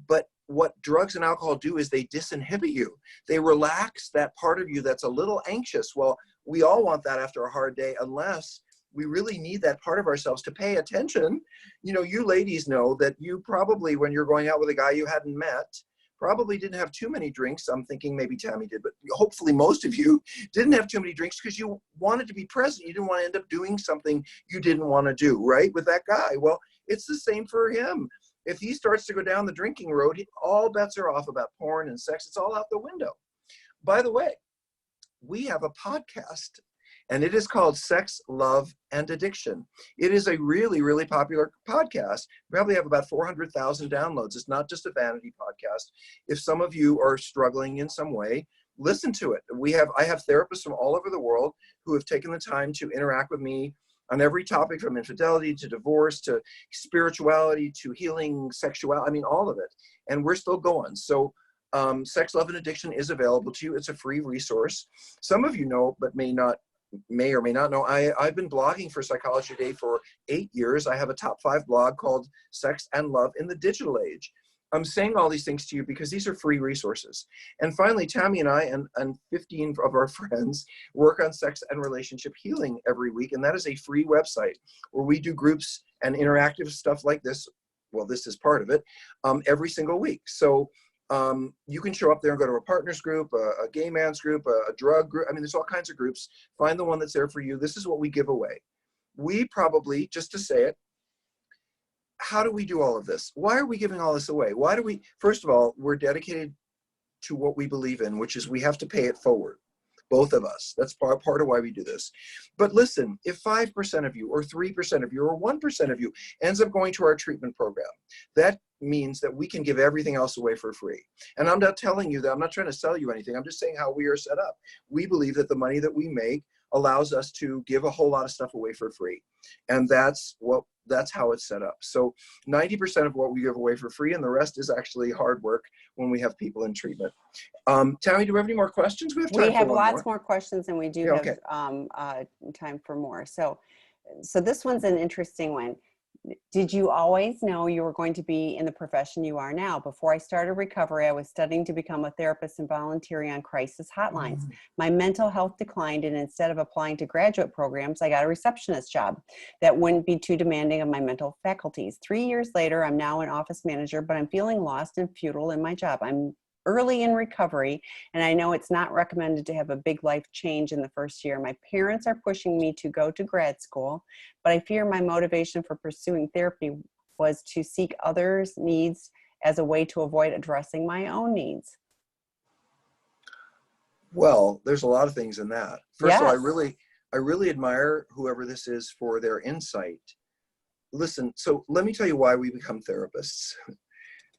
But what drugs and alcohol do is they disinhibit you. They relax that part of you that's a little anxious. Well, we all want that after a hard day, unless we really need that part of ourselves to pay attention. You ladies know that you probably, when you're going out with a guy you hadn't met, probably didn't have too many drinks. I'm thinking maybe Tammy did, but hopefully most of you didn't have too many drinks because you wanted to be present. You didn't want to end up doing something you didn't want to do, right, with that guy. Well, it's the same for him. If he starts to go down the drinking road, all bets are off about porn and sex. It's all out the window. By the way, we have a podcast, and it is called Sex, Love, and Addiction. It is a really, really popular podcast. We probably have about 400,000 downloads. It's not just a vanity podcast. If some of you are struggling in some way, listen to it. I have therapists from all over the world who have taken the time to interact with me on every topic, from infidelity to divorce to spirituality to healing sexuality. I mean, all of it. And we're still going. So Sex, Love, and Addiction is available to you. It's a free resource. Some of you know, but may or may not know, I've been blogging for Psychology Today for 8 years. I have a top 5 blog called Sex and Love in the Digital Age. I'm saying all these things to you because these are free resources. And finally, Tammy and I and 15 of our friends work on sex and relationship healing every week. And that is a free website where we do groups and interactive stuff like this. Well, this is part of it, every single week. So you can show up there and go to a partners group, a gay man's group, a drug group. I mean, there's all kinds of groups. Find the one that's there for you. This is what we give away. We probably, just to say it, how do we do all of this? Why are we giving all this away? First of all, we're dedicated to what we believe in, which is we have to pay it forward. Both of us. That's part of why we do this. But listen, if 5% of you or 3% of you or 1% of you ends up going to our treatment program, that means that we can give everything else away for free. And I'm not telling you that, I'm not trying to sell you anything. I'm just saying how we are set up. We believe that the money that we make allows us to give a whole lot of stuff away for free. And that's how it's set up. So 90% of what we give away for free, and the rest is actually hard work when we have people in treatment. Tammy, do we have any more questions? We have lots more questions, and we do have okay. time for more. So this one's an interesting one. Did you always know you were going to be in the profession you are now? Before I started recovery, I was studying to become a therapist and volunteering on crisis hotlines. My mental health declined, and instead of applying to graduate programs, I got a receptionist job that wouldn't be too demanding of my mental faculties. 3 years later, I'm now an office manager, but I'm feeling lost and futile in my job. I'm early in recovery, and I know it's not recommended to have a big life change in the first year. My parents are pushing me to go to grad school, but I fear my motivation for pursuing therapy was to seek others' needs as a way to avoid addressing my own needs. Well, there's a lot of things in that. First of all, Yes. I really admire whoever this is for their insight. Listen, so let me tell you why we become therapists.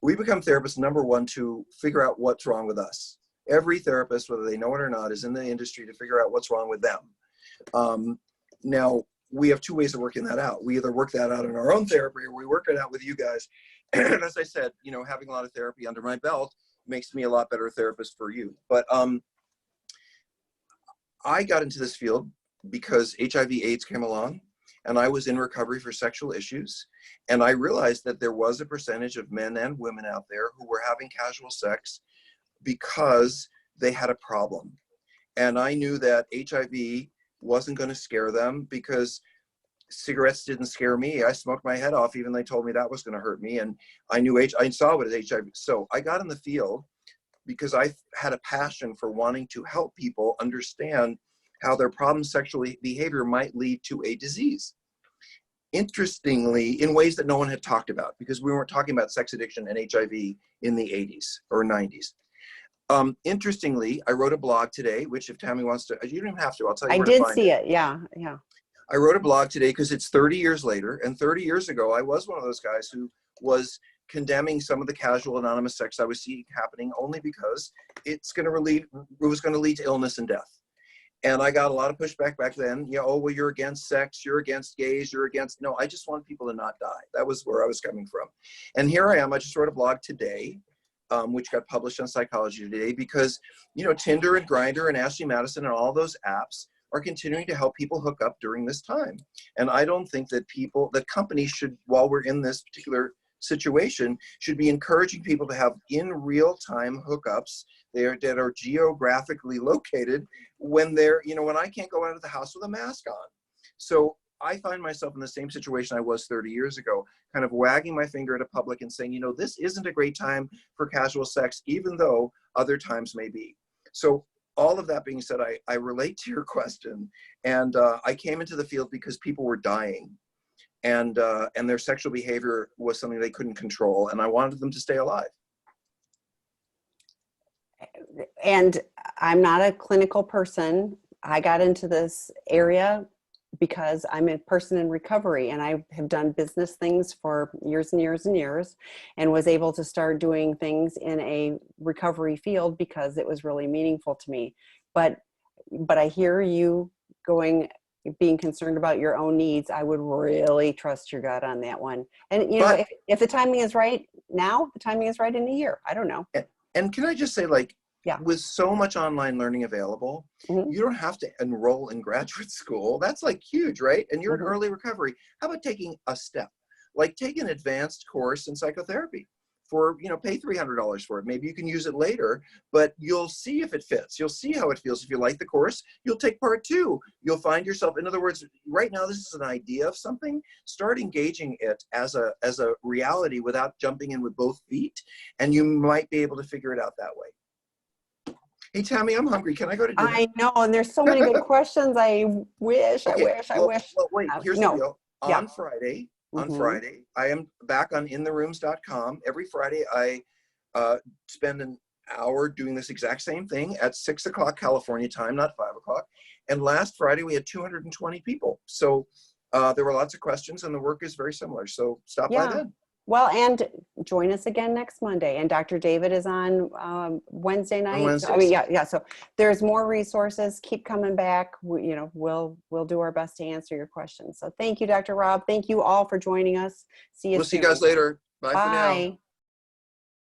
We become therapists, number one, to figure out what's wrong with us. Every therapist, whether they know it or not, is in the industry to figure out what's wrong with them. Now, we have two ways of working that out. We either work that out in our own therapy or we work it out with you guys. And as I said, you know, having a lot of therapy under my belt makes me a lot better therapist for you. But I got into this field because HIV/AIDS came along, and I was in recovery for sexual issues. And I realized that there was a percentage of men and women out there who were having casual sex because they had a problem. And I knew that HIV wasn't going to scare them because cigarettes didn't scare me. I smoked my head off, even they told me that was going to hurt me. And I knew I saw what is HIV. So I got in the field because I had a passion for wanting to help people understand how their problem sexual behavior might lead to a disease. Interestingly, in ways that no one had talked about, because we weren't talking about sex addiction and HIV in the 80s or 90s. Interestingly, I wrote a blog today, which if Tammy wants to, you don't even have to, I'll tell you I where did to find see it. it. Yeah. Yeah. I wrote a blog today because it's 30 years later, and 30 years ago, I was one of those guys who was condemning some of the casual anonymous sex I was seeing happening only because it was going to lead to illness and death. And I got a lot of pushback back then. You know, oh, well, you're against sex, you're against gays, you're against, no, I just want people to not die. That was where I was coming from. And here I am, I just wrote a blog today, which got published on Psychology Today, because, you know, Tinder and Grindr and Ashley Madison and all those apps are continuing to help people hook up during this time. And I don't think that companies should, while we're in this particular situation, should be encouraging people to have in real time hookups that are geographically located when when I can't go out of the house with a mask on. So I find myself in the same situation I was 30 years ago, kind of wagging my finger at a public and saying, you know, this isn't a great time for casual sex, even though other times may be. So all of that being said, I relate to your question. And I came into the field because people were dying. And their sexual behavior was something they couldn't control, and I wanted them to stay alive. And I'm not a clinical person. I got into this area because I'm a person in recovery, and I have done business things for years and years and years, and was able to start doing things in a recovery field because it was really meaningful to me. But I hear you being concerned about your own needs. I would really trust your gut on that one. And you know, if the timing is right now, the timing is right in a year. I don't know. And can I just say, like, yeah, with so much online learning available, you don't have to enroll in graduate school. That's like huge, right? And you're in early recovery. How about taking a step, like take an advanced course in psychotherapy for, you know, pay $300 for it. Maybe you can use it later, but you'll see if it fits. You'll see how it feels. If you like the course, you'll take part 2. You'll find yourself, in other words, right now, this is an idea of something. Start engaging it as a reality without jumping in with both feet. And you might be able to figure it out that way. Hey, Tammy, I'm hungry. Can I go to dinner? I know, and there's so many good questions. I wish. Well, wait, here's the deal. Yeah. On Friday, I am back on intherooms.com. Every Friday, I spend an hour doing this exact same thing at 6 o'clock California time, not 5 o'clock. And last Friday, we had 220 people. So there were lots of questions, and the work is very similar. So stop by then. Well, and join us again next Monday. And Dr. David is on Wednesday night. I mean, yeah. So there's more resources. Keep coming back. We'll do our best to answer your questions. So thank you, Dr. Rob. Thank you all for joining us. See you soon. We'll see you guys later. Bye for now.